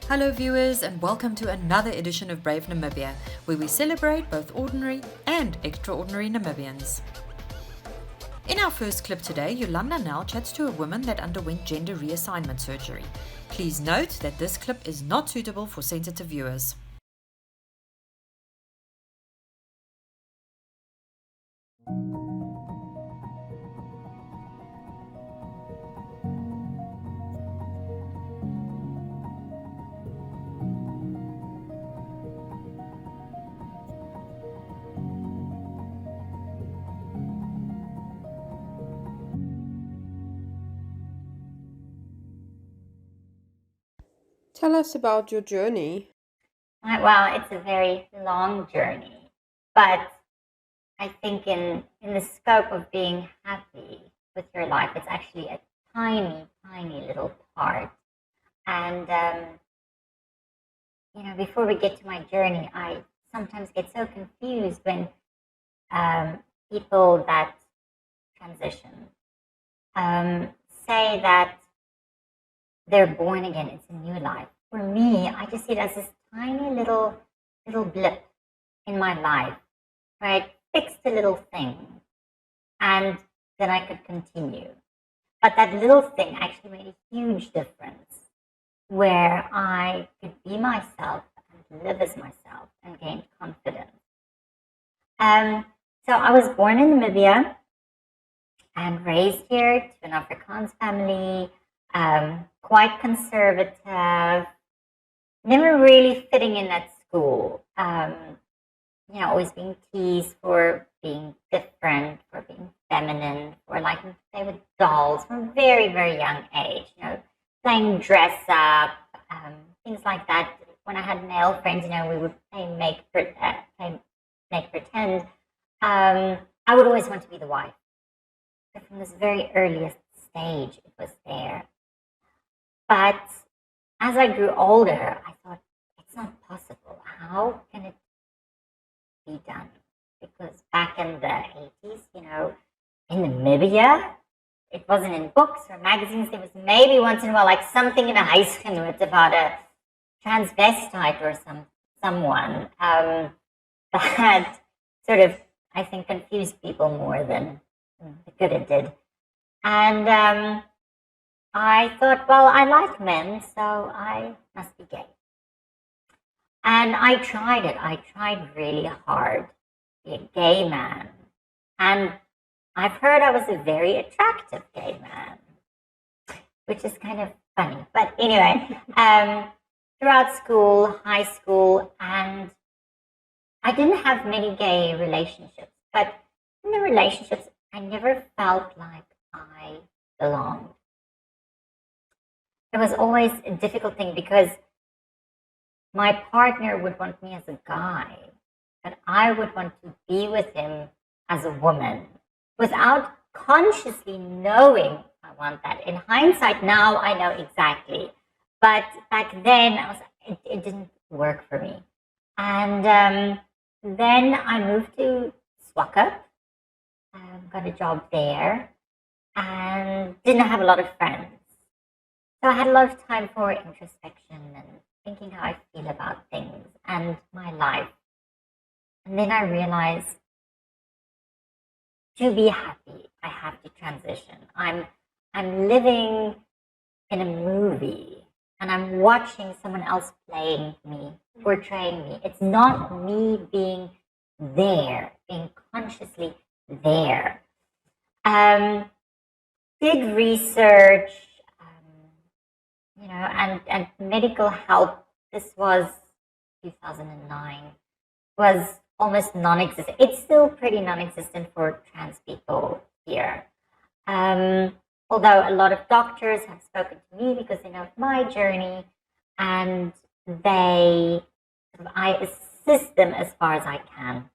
Hello viewers, and welcome to another edition of Brave Namibia, where we celebrate both ordinary and extraordinary Namibians. In our first clip today, Yolanda Nel chats to a woman that underwent gender reassignment surgery. Please note that this clip is not suitable for sensitive viewers. Tell us about your journey. Well, it's a very long journey, but I think in the scope of being happy with your life, it's actually a tiny, tiny little part. And, before we get to my journey, I sometimes get so confused when people that transition say that they're born again, it's a new life. For me, I just see it as this tiny little blip in my life, right? Fixed a little thing, and then I could continue. But that little thing actually made a huge difference, where I could be myself and live as myself and gain confidence. So I was born in Namibia and raised here to an Afrikaans family, quite conservative, never really fitting in at school. Always being teased for being different, for being feminine, for liking to play with dolls from a very, very young age. Playing dress up, things like that. When I had male friends, we would play make pretend. I would always want to be the wife. So from this very earliest stage, it was there. But as I grew older, I thought, it's not possible. How can it be done? Because back in the 80s, in Namibia, it wasn't in books or magazines. There was maybe once in a while, like something in a high school about a transvestite or someone that sort of, I think, confused people more than the good it did. And I thought, well, I like men, so I must be gay. And I tried it. I tried really hard to be a gay man. And I've heard I was a very attractive gay man, which is kind of funny. But anyway, throughout school, high school, and I didn't have many gay relationships. But in the relationships, I never felt like I belonged. It was always a difficult thing because my partner would want me as a guy, but I would want to be with him as a woman without consciously knowing I want that. In hindsight, now I know exactly. But back then, it didn't work for me. And then I moved to Swakop, got a job there, and didn't have a lot of friends. So I had a lot of time for introspection and thinking how I feel about things and my life. And then I realized, to be happy, I have to transition. I'm living in a movie and I'm watching someone else playing me, portraying me. It's not me being there, being consciously there. Did research, and medical help. This was 2009, was almost non-existent. It's still pretty non-existent for trans people here. Although a lot of doctors have spoken to me because they know my journey, and I assist them as far as I can.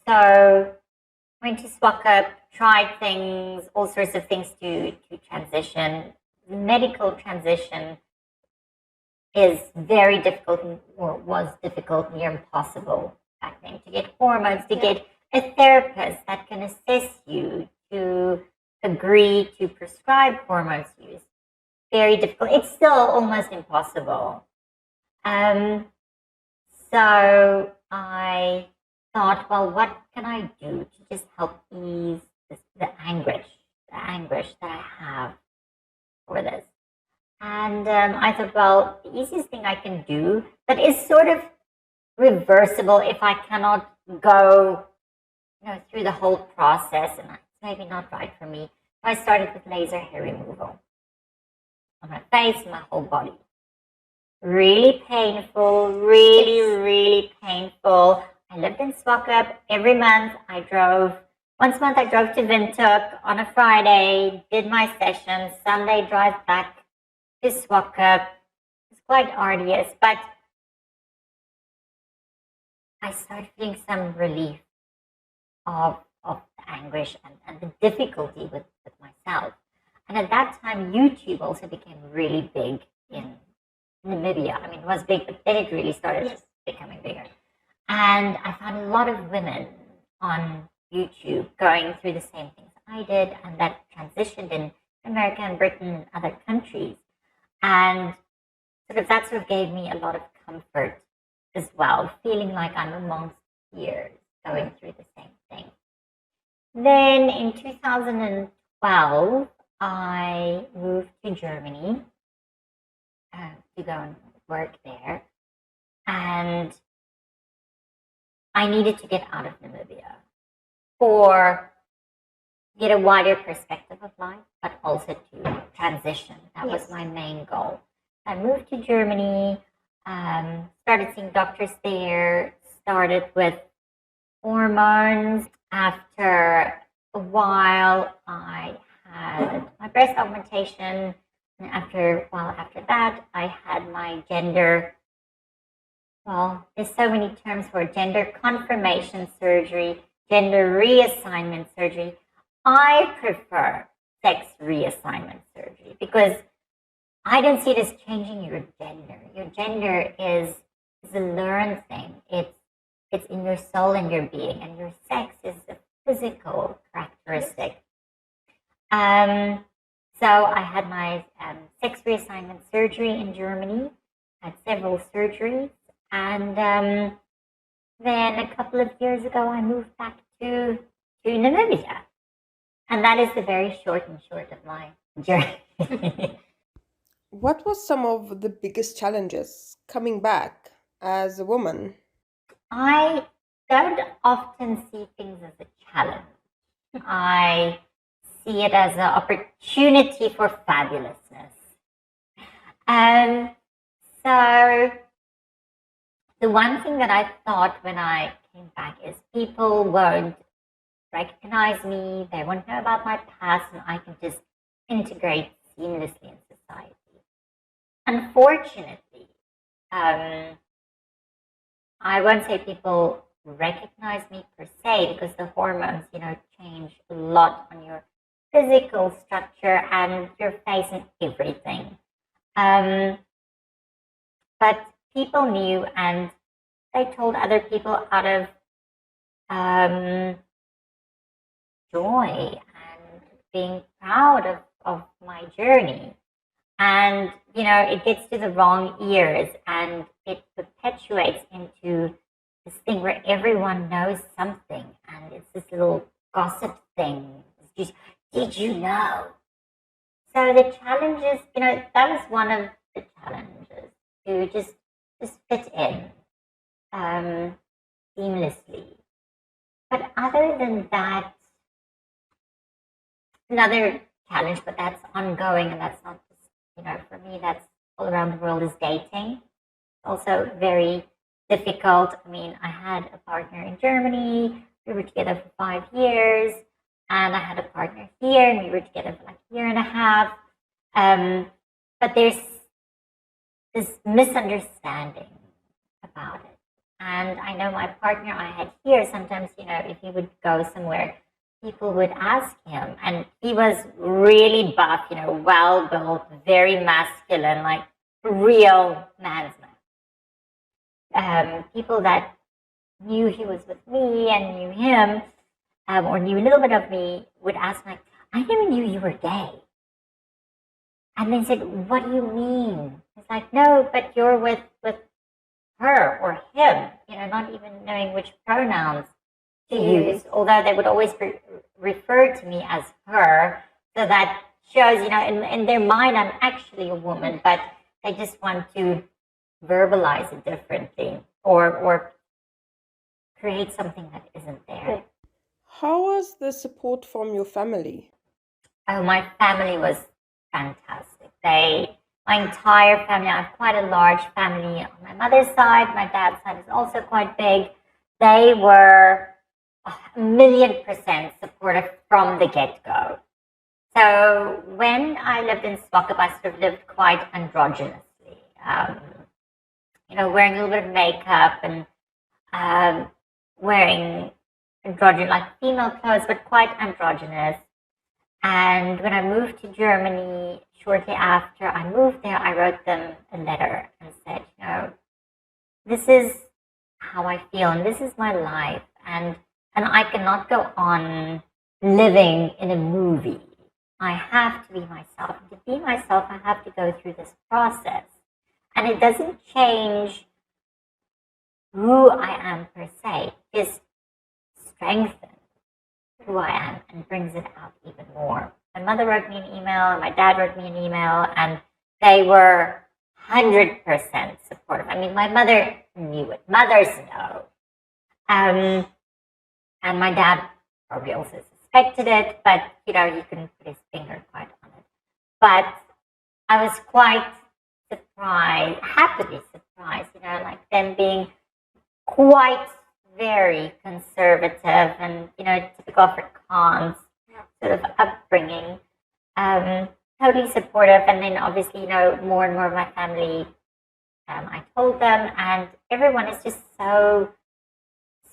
So went to Swakop, tried things, all sorts of things to transition. Medical transition is very difficult, or was difficult, near impossible back then, to get hormones, to get a therapist that can assess you, to agree to prescribe hormones use. Very difficult. It's still almost impossible. So I thought, well, what can I do to just help ease the anguish that I have for this? And I thought, well, the easiest thing I can do, that is sort of reversible if I cannot go, through the whole process, and it's maybe not right for me. I started with laser hair removal on my face and my whole body. Really painful, really, really painful. I lived in Swakop. Every month once a month I drove to Windhoek on a Friday, did my session, Sunday drive back to Swakop. It's quite arduous, but I started feeling some relief of the anguish and the difficulty with myself. And at that time, YouTube also became really big in Namibia. I mean, it was big, but then it really started becoming bigger. And I found a lot of women on YouTube going through the same things I did, and that transitioned in America and Britain and other countries. And that gave me a lot of comfort as well, feeling like I'm amongst peers going through the same thing. Then in 2012, I moved to Germany to go and work there. And I needed to get out of Namibia for get a wider perspective of life, but also to transition. That was my main goal. I moved to Germany, started seeing doctors there, started with hormones. After a while, I had my breast augmentation. And after that, I had my gender, well, there's so many terms for it, gender confirmation surgery, gender reassignment surgery. I prefer sex reassignment surgery because I don't see it as changing your gender. Your gender is a learned thing. It's in your soul and your being, and your sex is a physical characteristic. So I had my sex reassignment surgery in Germany, had several surgeries, and then a couple of years ago I moved back to Namibia. And that is the very short of my journey. What was some of the biggest challenges coming back as a woman? I don't often see things as a challenge. I see it as an opportunity for fabulousness. So the one thing that I thought when I came back is people won't recognize me, they won't know about my past, and I can just integrate seamlessly in society. Unfortunately, I won't say people recognize me per se, because the hormones, change a lot on your physical structure and your face and everything. But people knew, and they told other people out of joy and being proud of my journey. And, it gets to the wrong ears, and it perpetuates into this thing where everyone knows something, and it's this little gossip thing. It's just, did you know? So the challenges, that was one of the challenges, to just fit in seamlessly. But other than that, another challenge, but that's ongoing, and that's not just, for me, that's all around the world, is dating. Also very difficult. I mean, I had a partner in Germany. We were together for 5 years. And I had a partner here, and we were together for like a year and a half. But there's this misunderstanding about it. And I know my partner I had here, sometimes, if he would go somewhere, people would ask him, and he was really buff, well built, very masculine, like real man's man. People that knew he was with me and knew him, or knew a little bit of me, would ask me, I never knew you were gay. And they said, what do you mean? It's like, no, but you're with her or him, not even knowing which pronouns to use, although they would always refer to me as her. So that shows, in their mind, I'm actually a woman, but they just want to verbalize it differently or create something that isn't there. How was the support from your family? Oh, my family was fantastic. My entire family, I have quite a large family on my mother's side. My dad's side is also quite big. They were 1,000,000% supportive from the get-go. So when I lived in Swakop, I sort of lived quite androgynously. Wearing a little bit of makeup and wearing androgynous, like female clothes, but quite androgynous. And when I moved to Germany, shortly after I moved there, I wrote them a letter and said, this is how I feel and this is my life. And I cannot go on living in a movie. I have to be myself. To be myself, I have to go through this process. And it doesn't change who I am per se. It just strengthens who I am and brings it out even more. My mother wrote me an email and my dad wrote me an email, and they were 100% supportive. I mean, my mother knew it. Mothers know. And my dad probably also suspected it, but, he couldn't put his finger quite on it. But I was quite surprised, happily surprised, like them being quite very conservative and, typical Afrikaans sort of upbringing, totally supportive. And then obviously, more and more of my family, I told them, and everyone is just so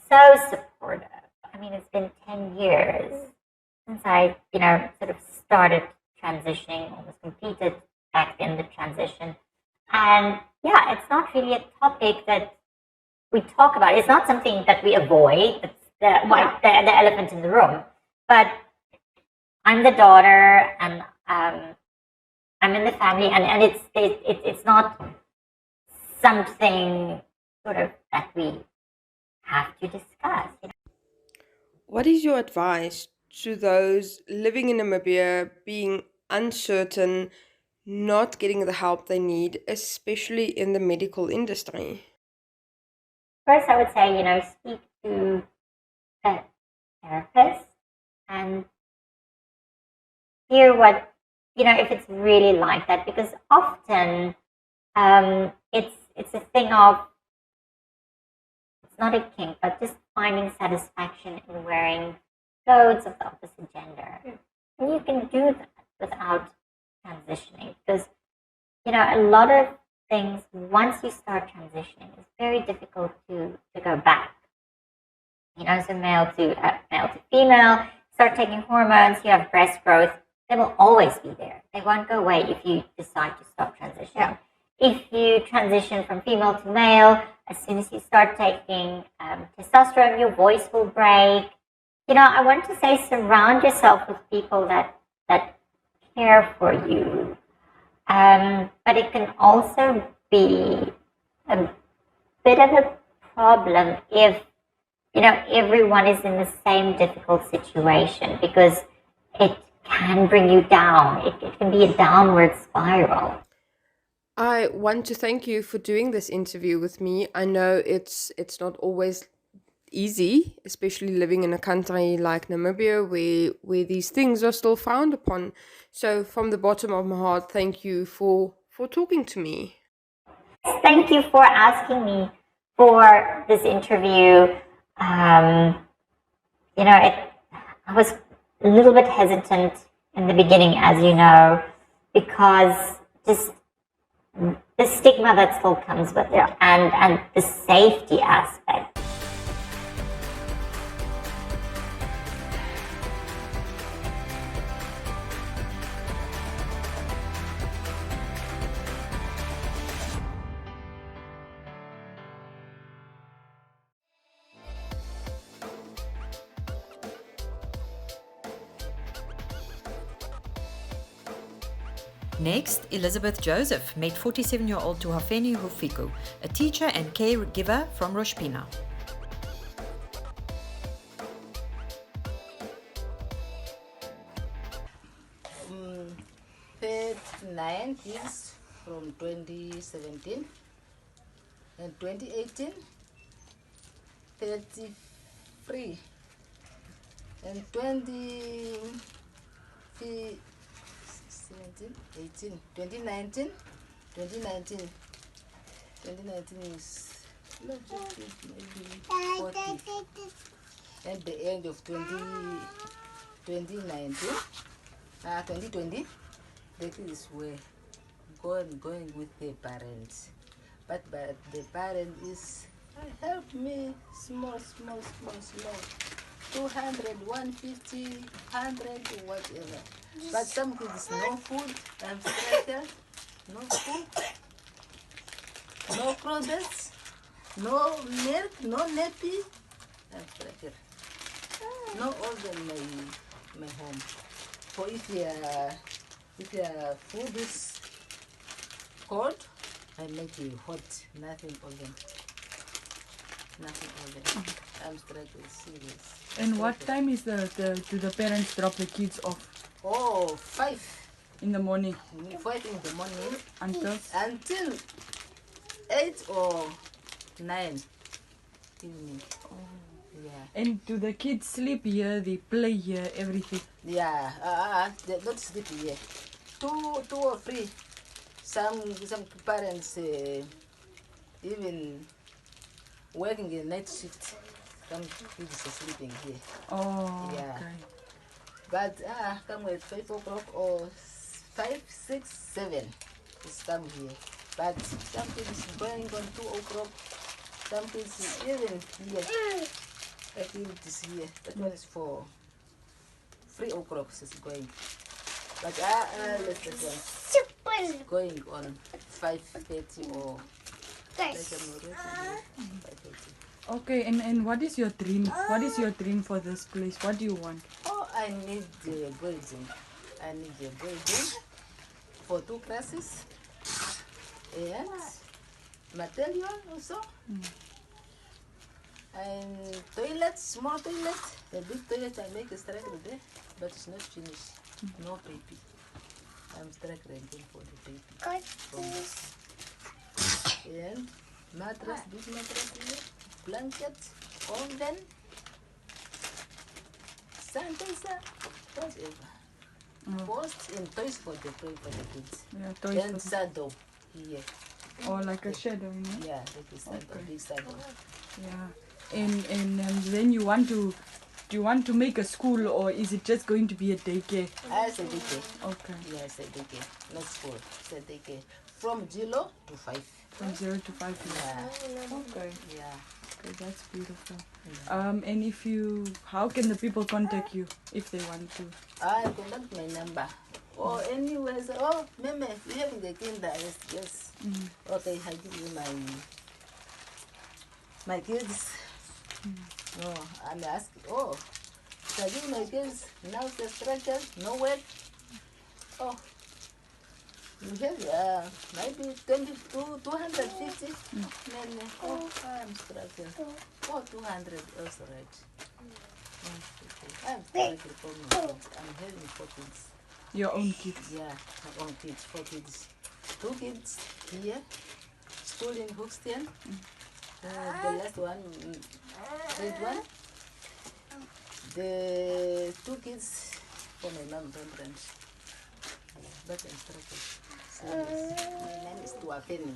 supportive. I mean, it's been 10 years since I, sort of started transitioning, almost completed back then the transition. And yeah, it's not really a topic that we talk about. It's not something that we avoid. It's the elephant in the room. But I'm the daughter, and I'm in the family, and it's not something sort of that we have to discuss. What is your advice to those living in Namibia, being uncertain, not getting the help they need, especially in the medical industry? First, I would say, speak to a therapist and hear what, if it's really like that, because often it's a thing of, it's not a kink, but just finding satisfaction in wearing clothes of the opposite gender. And you can do that without transitioning, because, a lot of things, once you start transitioning, it's very difficult to go back. So male to female, start taking hormones, you have breast growth, they will always be there. They won't go away if you decide to stop transitioning. Yeah. If you transition from female to male, as soon as you start taking testosterone, your voice will break. I want to say, surround yourself with people that care for you. But it can also be a bit of a problem if, everyone is in the same difficult situation, because it can bring you down. It can be a downward spiral. I want to thank you for doing this interview with me. I know it's not always easy, especially living in a country like Namibia where these things are still frowned upon. So from the bottom of my heart, thank you for talking to me. Thank you for asking me for this interview. I was a little bit hesitant in the beginning, as you know, because just the stigma that still comes with it, and the safety aspect. Next, Elizabeth Joseph met 47-year-old Tuhafeni Haufiku, a teacher and caregiver from Rosh Pinah. Paid 9 kids from 2017 and 2018 33 and 2019 is maybe 40 at the end of 2020 the kids were going with their parents, but the parent is help me small 200 150 100 whatever, but some kids no food, I'm striker, no food, no products, no milk, no nappy, I'm striker, no order my home. For if your food is cold, I make it hot, nothing oven. I'm struggling serious. And what time is do the parents drop the kids off? Oh, 5 In the morning 5 in the morning until? until 8 or 9 evening. Yeah. And do the kids sleep here? They play here, everything? Yeah, they don't sleep here. Two or three. Some parents even working a night shift. Some kids are sleeping here. Oh, Yeah. okay. But come at 5 o'clock or 5, 6, 7 is come here. But some kids going on 2 o'clock. Some kids even here. Activities here. That one is for 3 o'clock is going. But let's just going on 5:30 or like I'm already here, 5:30. Okay, and what is your dream? What is your dream for this place? What do you want? Oh, I need the building. I need a building for 2 classes and material also. And toilets, small toilet, the big toilet I make a structure there, but it's not finished. No baby. I'm struggling for the baby. And mattress, big mattress here, blanket, oven, sanitizer, whatever. Post and toys for the kids. Yeah, toys And for- saddle here. or like a shadow, you know? Yeah, like a saddle, big saddle. Yeah. And then you want to make a school, or is it just going to be a daycare? I said daycare. Okay. Yeah, I said daycare. Not school. Said daycare. From 0 to 5. From 0 to 5 years. Yeah. Okay. Yeah. Okay, that's beautiful. And how can the people contact you if they want to? I contact my number. Or anywhere. Say, oh, Meme, you having the kinder? Yes. Okay, I give you my kids. No, I'm asking, oh, so I give my kids now the structure, no work. Oh, you have maybe 250. Oh, I'm struggling. Oh, 200 also right. I'm struggling for my kids. I'm having 4 kids. Your own kids? Yeah, my own kids, 4 kids. 2 kids here, school in Hookstein. The last one, grade 1. The 2 kids for my mom, branch. But I'm struggling. Serious. My name is Tuhafeni.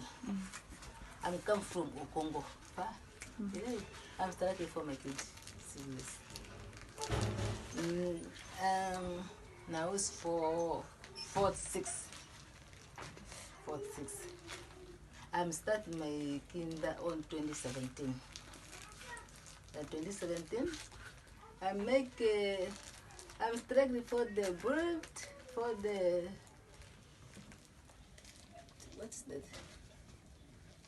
I'm come from Congo. Yeah, I'm struggling for my kids. Serious. Now it's for 46. I'm starting my kinder on 2017. 2017, I'm struggling for the bird, for the, what's that?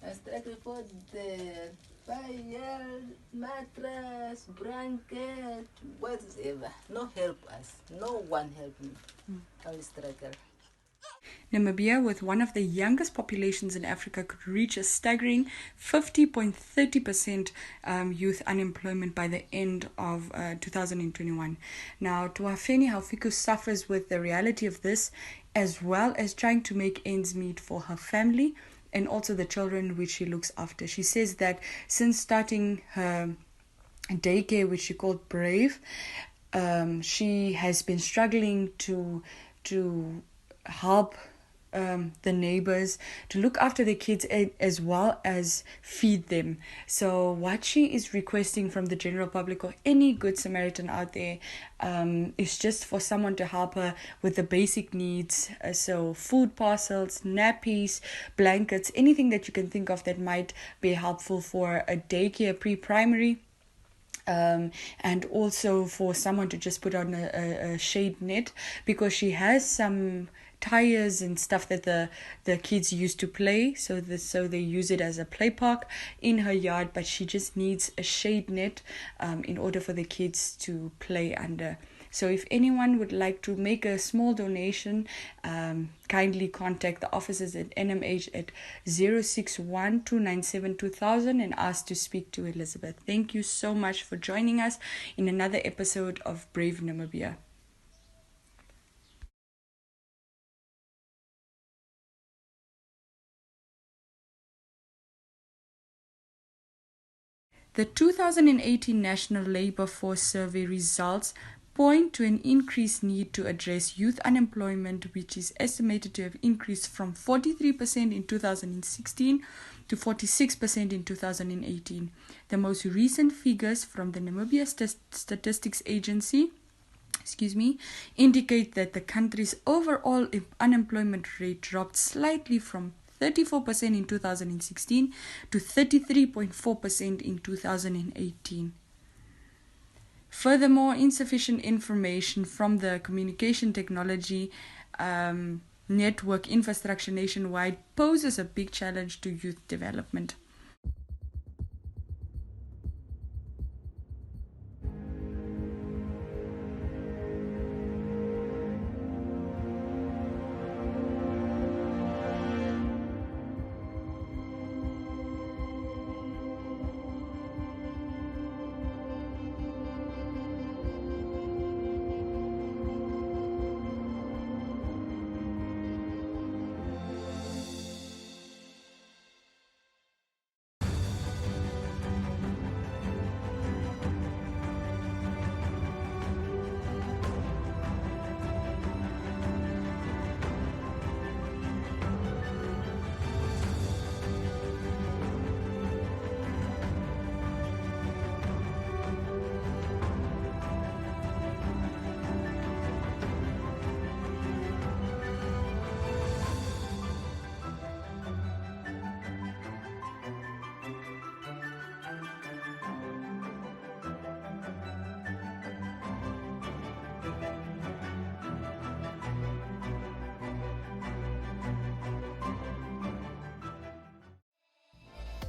I'm struggling for the fire, mattress, blanket, whatever. No help us. No one help me. I will struggle. Namibia, with one of the youngest populations in Africa, could reach a staggering 50.30% youth unemployment by the end of 2021. Now, Tuhafeni Haufiku suffers with the reality of this, as well as trying to make ends meet for her family and also the children which she looks after. She says that since starting her daycare, which she called Brave, she has been struggling to help the neighbors, to look after the kids as well as feed them. So what she is requesting from the general public or any good Samaritan out there is just for someone to help her with the basic needs. So food parcels, nappies, blankets, anything that you can think of that might be helpful for a daycare pre-primary. And also for someone to just put on a shade net, because she has some tires and stuff that the kids used to play, so they use it as a play park in her yard, but she just needs a shade net in order for the kids to play under. So if anyone would like to make a small donation, kindly contact the offices at NMH at 061-297-2000 and ask to speak to Elizabeth. Thank you so much for joining us in another episode of Brave Namibia. The 2018 National Labour Force Survey results point to an increased need to address youth unemployment, which is estimated to have increased from 43% in 2016 to 46% in 2018. The most recent figures from the Namibia Statistics Agency indicate that the country's overall unemployment rate dropped slightly from 34% in 2016 to 33.4% in 2018. Furthermore, insufficient information from the communication technology network infrastructure nationwide poses a big challenge to youth development.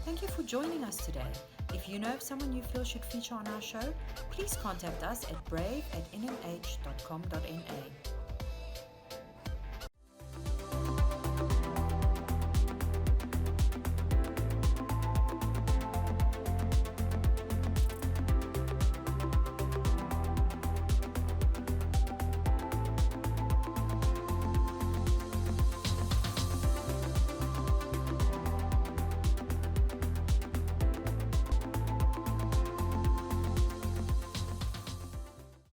Thank you for joining us today. If you know of someone you feel should feature on our show, please contact us at brave@nmh.com.na.